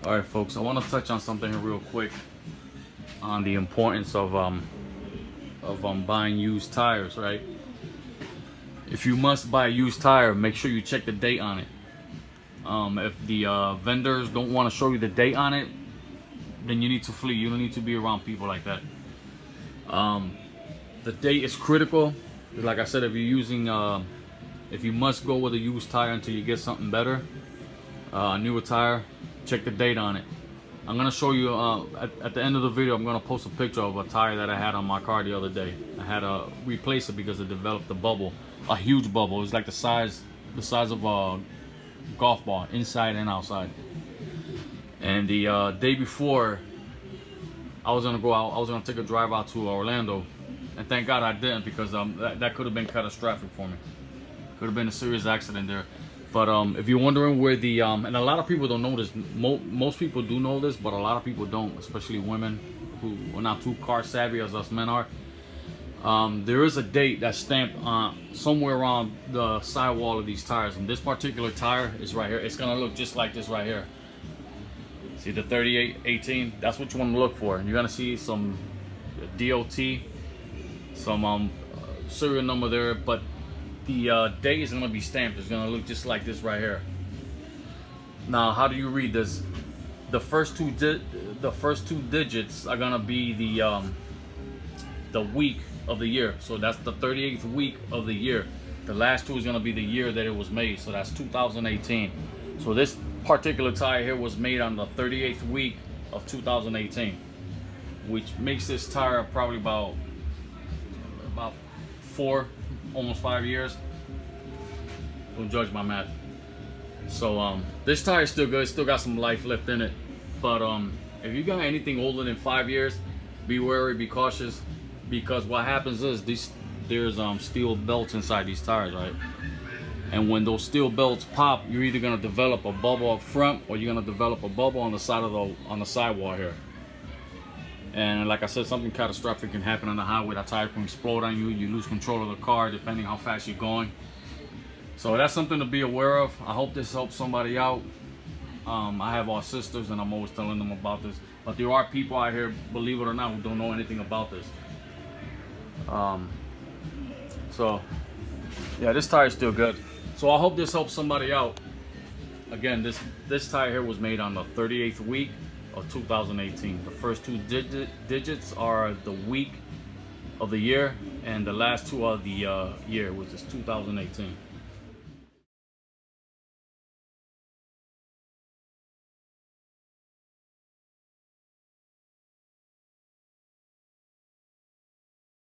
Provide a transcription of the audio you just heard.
All right, folks, I want to touch on something real quick on the importance of buying used tires, right? If you must buy a used tire, make sure you check the date on it. If the vendors don't want to show you the date on it, then you need to flee. You don't need to be around people like that. The date is critical. Like I said, if you're using, if you must go with a used tire until you get something better, a newer tire, check the date on it. I'm gonna show you at the end of the video. I'm gonna post a picture of a tire that I had on my car the other day. I had to replace it because it developed a bubble, a huge bubble. It was like the size of a golf ball, inside and outside. And the day before, I was gonna go out. I was gonna take a drive out to Orlando, and thank God I didn't, because that could have been catastrophic for me. Could have been a serious accident there. But if you're wondering where the and a lot of people don't know this. Most people do know this, but a lot of people don't, especially women who are not too car savvy as us men are. There is a date that's stamped somewhere around the sidewall of these tires, and this particular tire is right here. It's gonna look just like this right here. See the 3818? That's what you want to look for. And you're gonna see some DOT, some serial number there, but the date is gonna be stamped. It's gonna look just like this right here. Now, how do you read this? The first two digits are gonna be the week of the year. So that's the 38th week of the year. The last two is gonna be the year that it was made. So that's 2018. So this particular tire here was made on the 38th week of 2018, which makes this tire probably about 4, almost 5 years. Don't judge my math. So this tire is still good. It's still got some life left in it. But if you got anything older than 5 years, be wary, be cautious, because what happens is there's steel belts inside these tires, right? And when those steel belts pop, you're either gonna develop a bubble up front, or you're gonna develop a bubble on the sidewall here. And like I said, something catastrophic can happen on the highway. That tire can explode on you. You lose control of the car depending how fast you're going. So that's something to be aware of. I hope this helps somebody out. I have all sisters, and I'm always telling them about this. But there are people out here, believe it or not, who don't know anything about this. So yeah, this tire is still good. So I hope this helps somebody out. Again, this tire here was made on the 38th week of 2018. The first two digits are the week of the year, and the last two are the year, which is 2018.